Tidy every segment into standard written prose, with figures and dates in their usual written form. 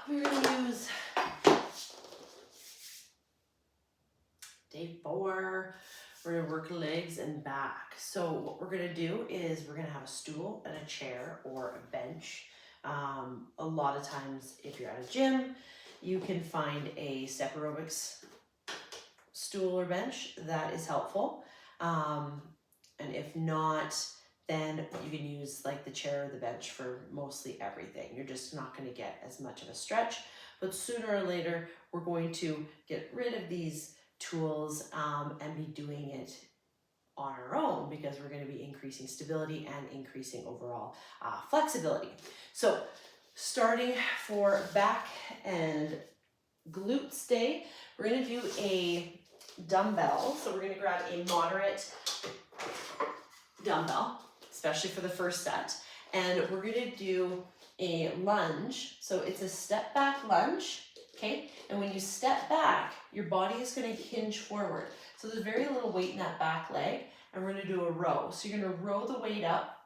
we're gonna use day 4. We're gonna work legs and back. So what we're gonna do is we're gonna have a stool and a chair or a bench. A lot of times if you're at a gym, you can find a step aerobics stool or bench that is helpful. And if not, then you can use like the chair or the bench for mostly everything. You're just not going to get as much of a stretch, but sooner or later, we're going to get rid of these tools and be doing it on our own, because we're going to be increasing stability and increasing overall flexibility. So starting for back and glutes day, we're going to do a dumbbell. So we're going to grab a moderate dumbbell, especially for the first set, and we're going to do a lunge. So it's a step back lunge, okay? And when you step back, your body is going to hinge forward. So there's very little weight in that back leg, and we're going to do a row. So you're going to row the weight up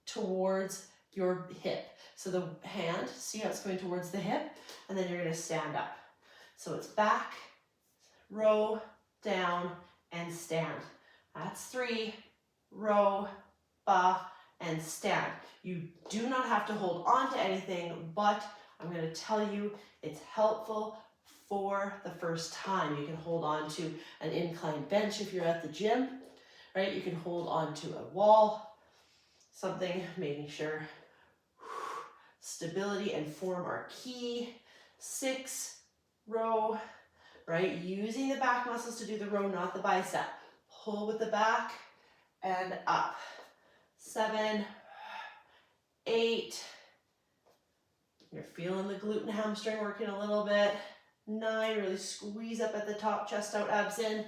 towards your hip. So the hand, see how it's going towards the hip, and then you're going to stand up. So it's back, row, down, and stand. That's 3, row, ba, and stand. You do not have to hold on to anything, but I'm going to tell you it's helpful for the first time. You can hold on to an incline bench if you're at the gym, right? You can hold on to a wall, something, making sure stability and form are key. 6, row, right? Using the back muscles to do the row, not the bicep. Pull with the back and up. 7, 8. You're feeling the glute and hamstring working a little bit. 9, really squeeze up at the top, chest out, abs in.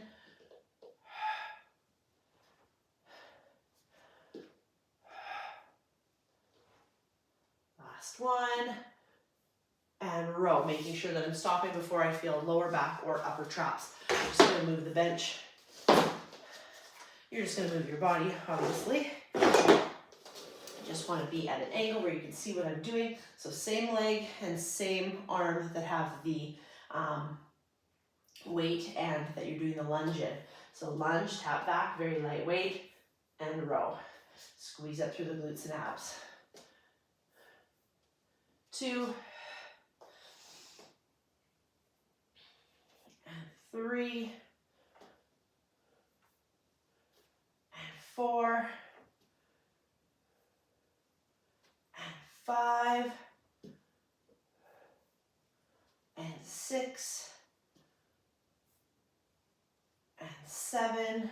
Last one. And row, making sure that I'm stopping before I feel lower back or upper traps. I'm just gonna move the bench. You're just gonna move your body, obviously. You just wanna be at an angle where you can see what I'm doing. So same leg and same arm that have the weight and that you're doing the lunge in. So lunge, tap back, very light weight, and row. Squeeze up through the glutes and abs. 2, and 3, and 4, and 5, and 6, and 7,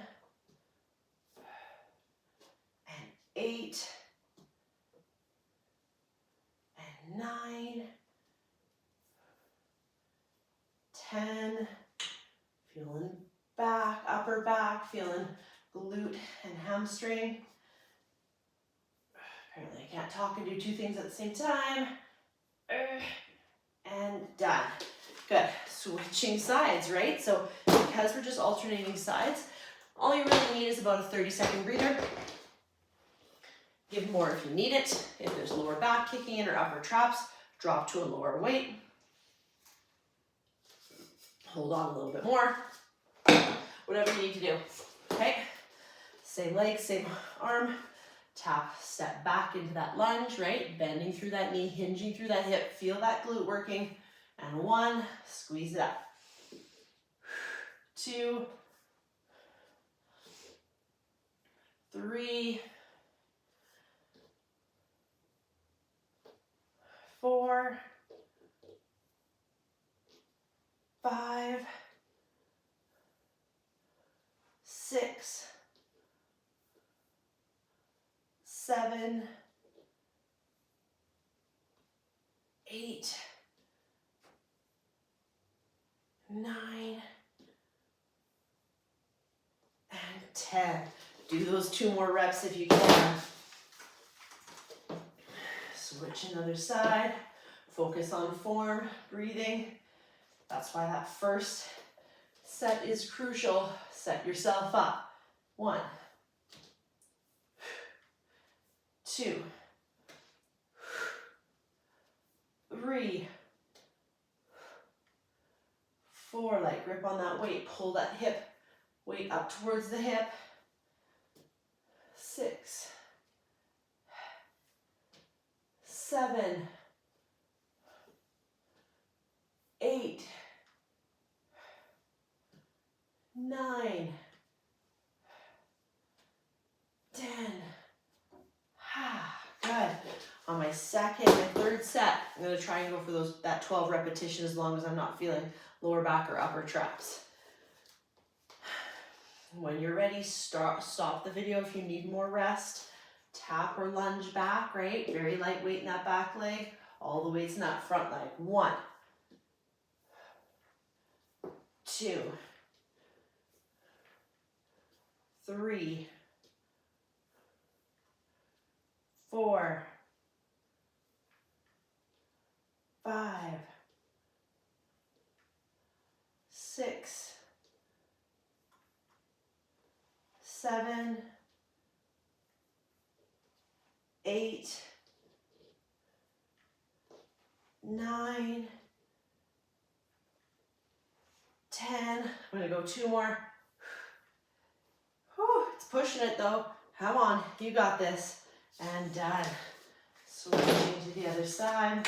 and 8, and 9, 10, feeling back, upper back, feeling glute and hamstring. Apparently I can't talk and do 2 things at the same time. And done. Good. Switching sides, right? So because we're just alternating sides, all you really need is about a 30-second breather. Give more if you need it. If there's lower back kicking in or upper traps, drop to a lower weight. Hold on a little bit more. Whatever you need to do. Okay? Same leg, same arm. Tap, step back into that lunge, right? Bending through that knee, hinging through that hip. Feel that glute working. And 1, squeeze it up. 2, 3, 4, 5, 6, 7, 8, 9, and 10. Do those 2 more reps if you can. Switch another side. Focus on form, breathing. That's why that first set is crucial. Set yourself up. 1, 2, 3, grip on that weight. Pull that hip weight up towards the hip. 6, 7, 8, 9, 10. Good. On my third set, I'm going to try and go for that 12 repetition as long as I'm not feeling lower back or upper traps. When you're ready, stop the video if you need more rest. Tap or lunge back, right? Very light weight in that back leg. All the weights in that front leg. 1, 2, 3, 4, 5, 6, 7, 8, 9, 10. I'm going to go 2 more. Whew, it's pushing it though. Come on, you got this. And done. Switching to the other side.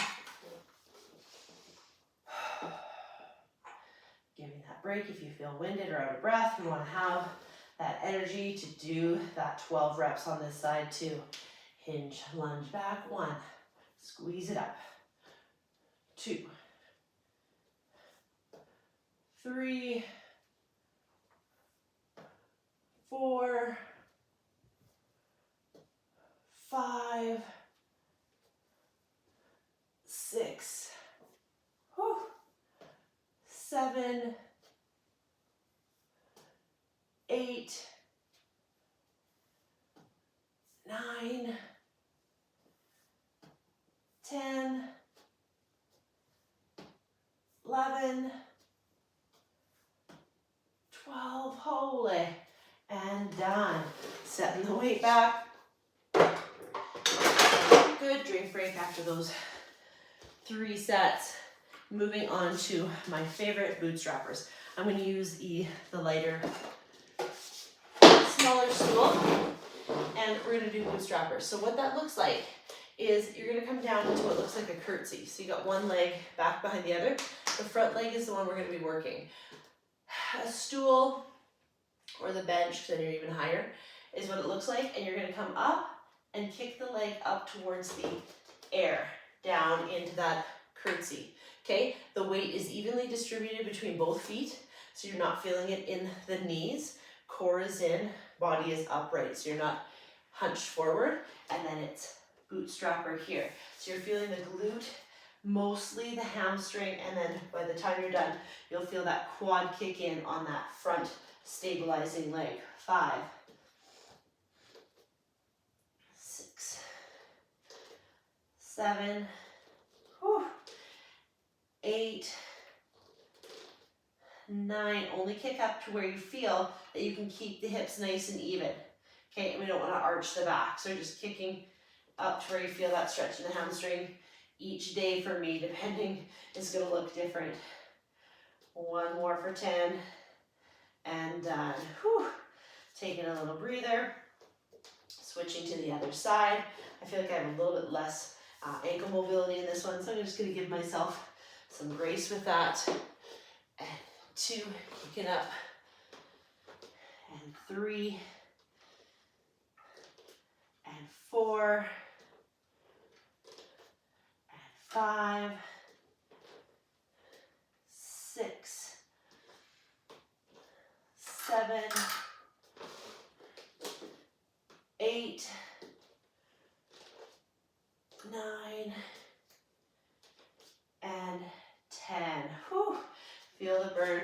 Give me that break if you feel winded or out of breath. You want to have that energy to do that 12 reps on this side too. Hinge, lunge back. 1. Squeeze it up. 2, 3, 4, 5, 6, 7, 8, 9, 10, 11, 12, holy, and done. Setting the weight back. Good, drink break after those 3 sets. Moving on to my favorite bootstrappers. I'm going to use the lighter, smaller stool, and we're going to do bootstrappers. So what that looks like is you're going to come down into what looks like a curtsy. So you got one leg back behind the other. The front leg is the one we're going to be working. A stool or the bench, because then you're even higher, is what it looks like. And you're going to come up and kick the leg up towards the air, down into that curtsy. Okay, the weight is evenly distributed between both feet, so you're not feeling it in the knees. Core is in, body is upright, so you're not hunched forward, and then it's bootstrapper here. So you're feeling the glute, mostly the hamstring, and then by the time you're done, you'll feel that quad kick in on that front stabilizing leg. 5, 6, 7, 8, 9, only kick up to where you feel that you can keep the hips nice and even. Okay, and we don't want to arch the back, so just kicking up to where you feel that stretch in the hamstring. Each day for me, depending, is going to look different. 1 more for 10, and done. Whew. Taking a little breather, switching to the other side. I feel like I have a little bit less ankle mobility in this one, so I'm just going to give myself some grace with that. And 2, kicking up. And 3. And 4. And 5. 6. 7. 8. 9. And 10. Whew. Feel the burn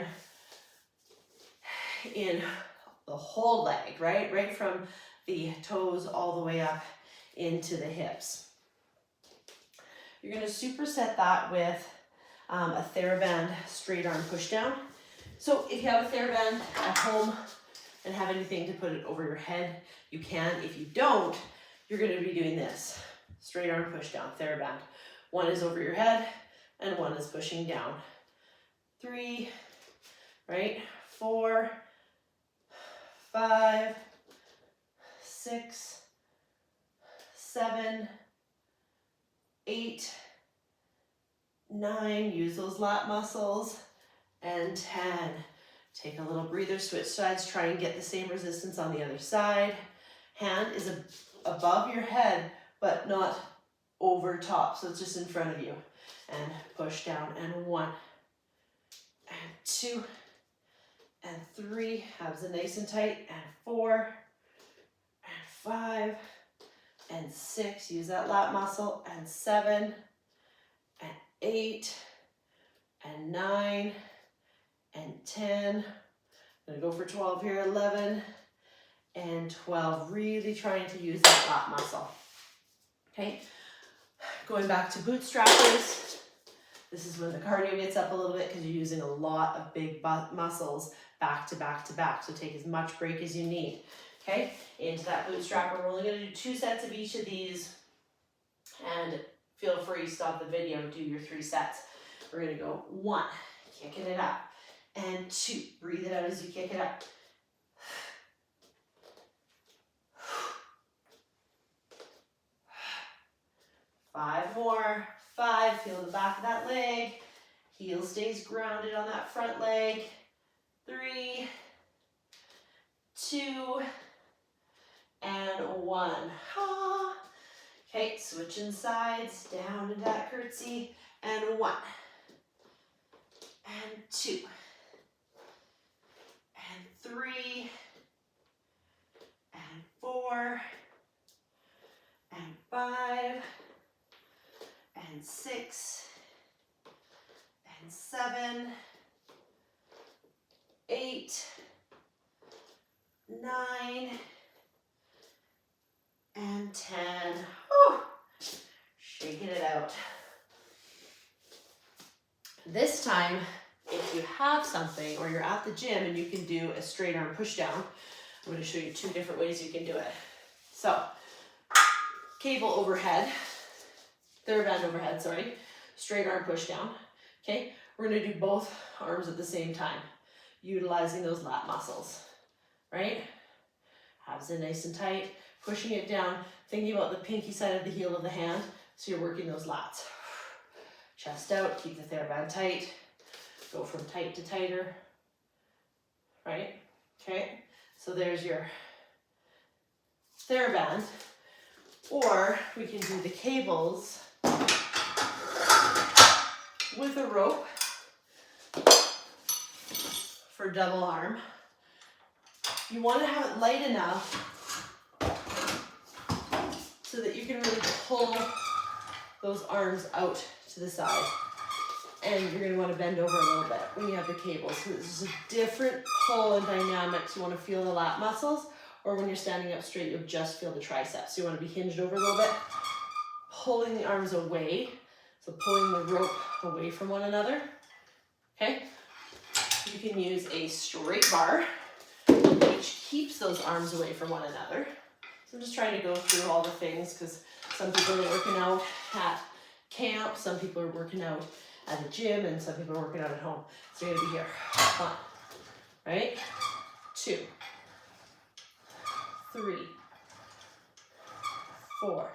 in the whole leg, right? Right from the toes all the way up into the hips. You're going to superset that with a TheraBand straight arm push down. So if you have a TheraBand at home and have anything to put it over your head, you can. If you don't, you're going to be doing this. Straight arm push down, TheraBand. One is over your head and one is pushing down. 3, right? 4, 5, 6, 7, 8, 9, use those lat muscles, and 10. Take a little breather, switch sides, try and get the same resistance on the other side. Hand is above your head, but not over top, so it's just in front of you. And push down, and 1, and 2, and 3, abs are nice and tight, and 4, and 5, and 6, use that lat muscle, and 7, and 8, and 9, and 10. I'm gonna go for 12 here, 11, and 12. Really trying to use that lat muscle. Okay, going back to bootstrappers. This is when the cardio gets up a little bit because you're using a lot of big muscles back to back to back. So take as much break as you need. Okay, into that bootstrapper. We're only going to do 2 sets of each of these. And feel free to stop the video and do your 3 sets. We're going to go 1, kicking it up. And 2, breathe it out as you kick it up. 5 more. 5, feel the back of that leg. Heel stays grounded on that front leg. 3, 2, and 1. Ha. Okay, switching sides, down into that curtsy, and 1, and 2, and 3, and 4, and 5, and 6, and 7, 8, 9, and 10. Whew. Shaking it out. This time, if you have something or you're at the gym and you can do a straight arm push down, I'm going to show you 2 different ways you can do it. So, cable overhead, TheraBand overhead, sorry, straight arm push down. Okay, we're going to do both arms at the same time, utilizing those lat muscles, right? Abs in nice and tight, pushing it down, thinking about the pinky side of the heel of the hand, so you're working those lats. Chest out, keep the TheraBand tight, go from tight to tighter, right? Okay, so there's your TheraBand, or we can do the cables with a rope for double arm. You want to have it light enough so that you can really pull those arms out to the side. And you're going to want to bend over a little bit when you have the cables. So this is a different pull and dynamics. You want to feel the lat muscles, or when you're standing up straight, you'll just feel the triceps. So you want to be hinged over a little bit, pulling the arms away. So pulling the rope away from one another. Okay? You can use a straight bar, which keeps those arms away from one another. So I'm just trying to go through all the things because some people are working out at camp, some people are working out at a gym, and some people are working out at home. So you're gonna be here. 1, right? 2, 3, 4,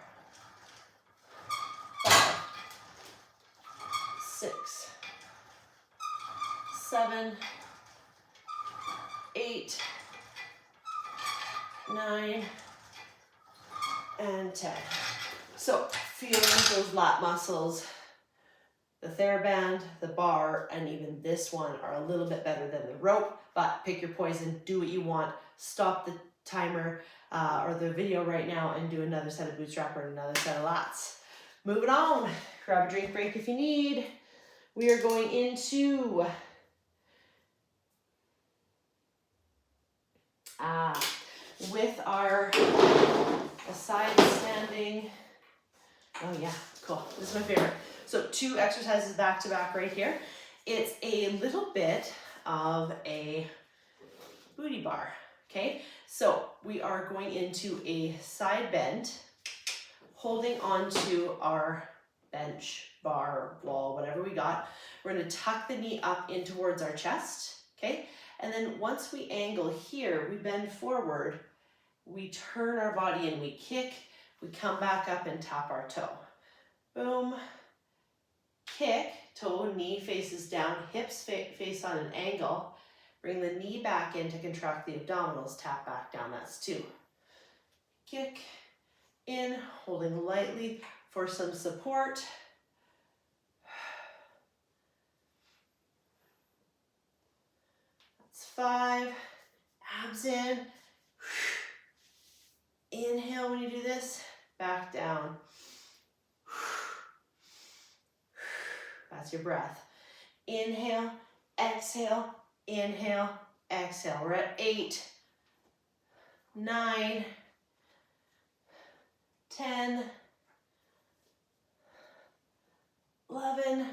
5, 6, 7, 8, 9, and 10. So feeling those lat muscles, the TheraBand, the bar, and even this one are a little bit better than the rope, but pick your poison, do what you want, stop the timer or the video right now and do another set of bootstrapper and another set of lats. Moving on, grab a drink break if you need. We are going into with our side standing. Oh yeah, cool. This is my favorite. So 2 exercises back to back right here. It's a little bit of a booty bar, okay? So we are going into a side bend, holding onto our bench, bar, wall, whatever we got. We're gonna tuck the knee up in towards our chest, okay? And then once we angle here, we bend forward, we turn our body and we kick, we come back up and tap our toe. Boom, kick, toe, knee faces down, hips face on an angle. Bring the knee back in to contract the abdominals, tap back down, that's 2. Kick, in, holding lightly for some support. That's 5, abs in. Inhale when you do this, back down. That's your breath. Inhale, exhale, inhale, exhale. We're at 8, 9, 10, 11,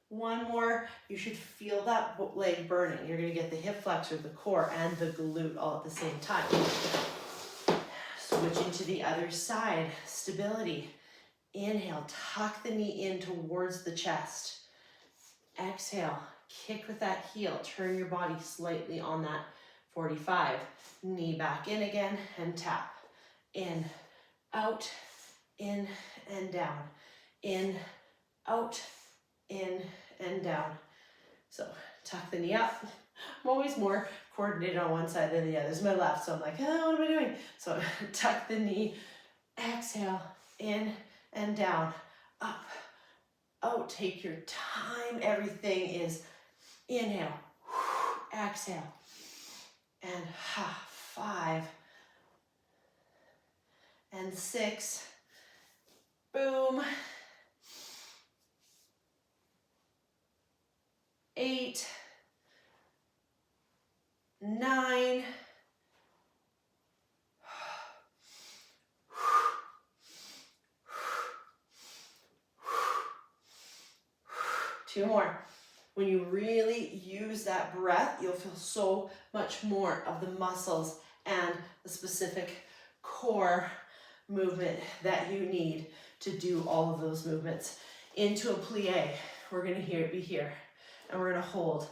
one more. You should feel that leg burning. You're gonna get the hip flexor, the core, and the glute all at the same time. Switching to the other side, stability. Inhale, tuck the knee in towards the chest. Exhale, kick with that heel, turn your body slightly on that 45. Knee back in again and tap. In, out, in and down. In, out, in and down. So tuck the knee up. I'm always more coordinated on one side than the other. This is my left, so I'm like, oh, what am I doing? So tuck the knee, exhale, in and down, up, out. Take your time. Everything is inhale, exhale, and 5 and 6. Boom. 8, 9, 2 more. When you really use that breath, you'll feel so much more of the muscles and the specific core movement that you need to do all of those movements. Into a plie, we're gonna be here, and we're gonna hold.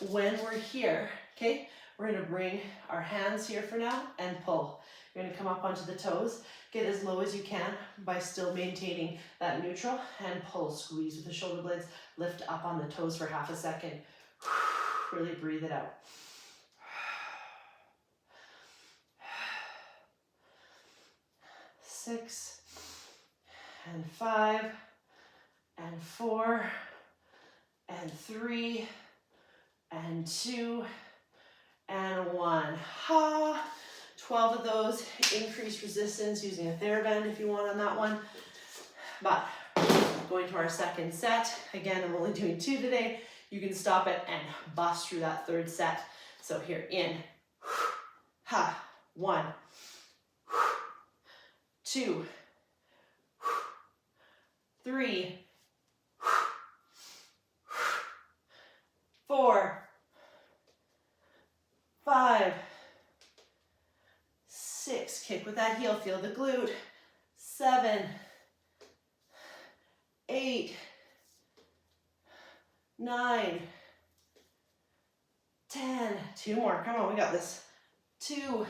When we're here, okay, we're gonna bring our hands here for now and pull. You're gonna come up onto the toes, get as low as you can by still maintaining that neutral, and pull, squeeze with the shoulder blades, lift up on the toes for half a second. Really breathe it out. 6 and 5 and 4 and 3 and 2 and 1. 12 of those. Increase resistance using a TheraBand if you want on that one. But going to our second set. Again, I'm only doing 2 today. You can stop it and bust through that third set. So here, in, 1, 2, 3, 4, 5, 6, kick with that heel, feel the glute. 7, 8, 9, 10, 2 more, come on, we got this. 2,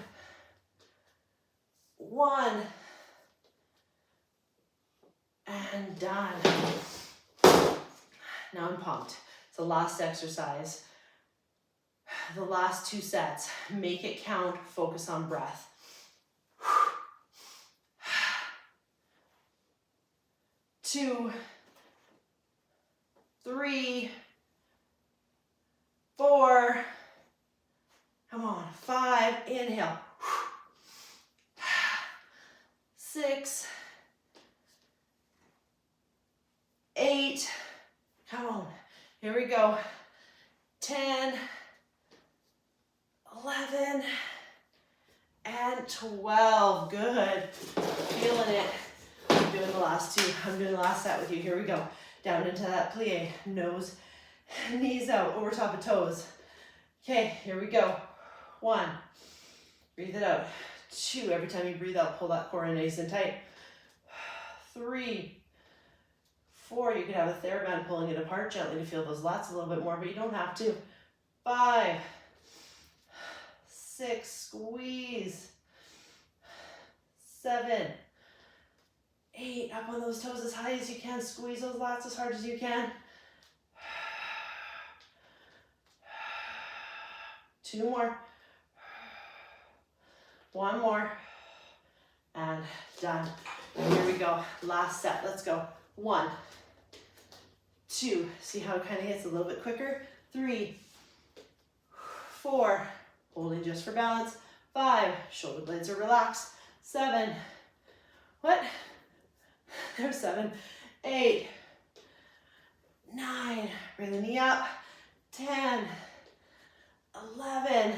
1, and done. Now I'm pumped. It's the last exercise. The last 2 sets. Make it count, focus on breath. 2, 3, 4, come on, 5, inhale. 6, 8, come on, here we go. 10, 11, and 12, good, feeling it. I'm doing the last 2, I'm doing the last set with you, here we go. Down into that plie, nose, knees out, over top of toes. Okay, here we go. 1, breathe it out. 2, every time you breathe out, pull that core in nice and tight. 3, 4, you could have a TheraBand pulling it apart gently to feel those lats a little bit more, but you don't have to. 5, 6, squeeze. 7, 8, up on those toes as high as you can. Squeeze those lats as hard as you can. 2 more. 1 more. And done. Here we go. Last set. Let's go. 1, 2. See how it kind of gets a little bit quicker. 3, 4. Holding just for balance. 5. Shoulder blades are relaxed. 7. What? There's 7. 8. 9. Bring the knee up. 10. 11.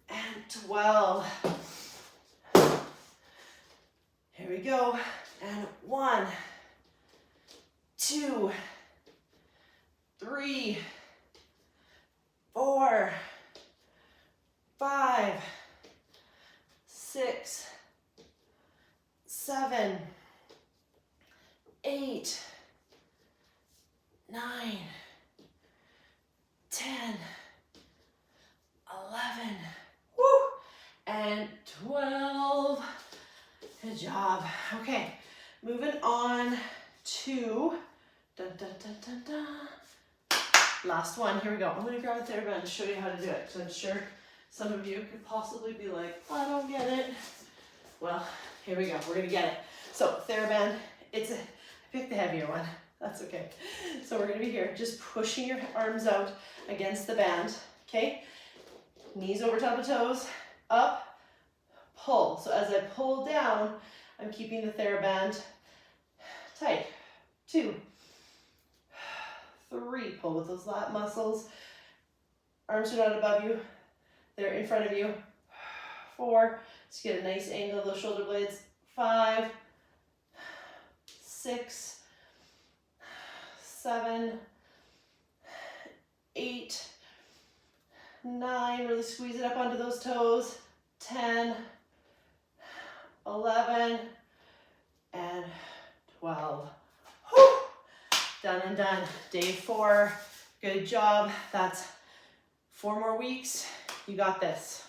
And 12. Here we go. And 1, 2, 3, 4, 5, 6, 7, 8, 9, 10, 11, woo, and 12. Good job. Okay, moving on to dun, dun, dun, dun, dun. Last one. Here we go. I'm going to grab a TheraBand and show you how to do it, because I'm sure some of you could possibly be like, I don't get it. Well, here we go. We're going to get it. So TheraBand, I picked the heavier one. That's okay. So we're going to be here, just pushing your arms out against the band. Okay? Knees over top of toes, up, pull. So as I pull down, I'm keeping the TheraBand tight. 2, 3, pull with those lat muscles. Arms are not above you, they're in front of you. 4, just get a nice angle of those shoulder blades. 5, 6, 7, 8, 9, really squeeze it up onto those toes. 10, 11, and 12. Whew. Done and done. Day 4. Good job. That's 4 more weeks. You got this.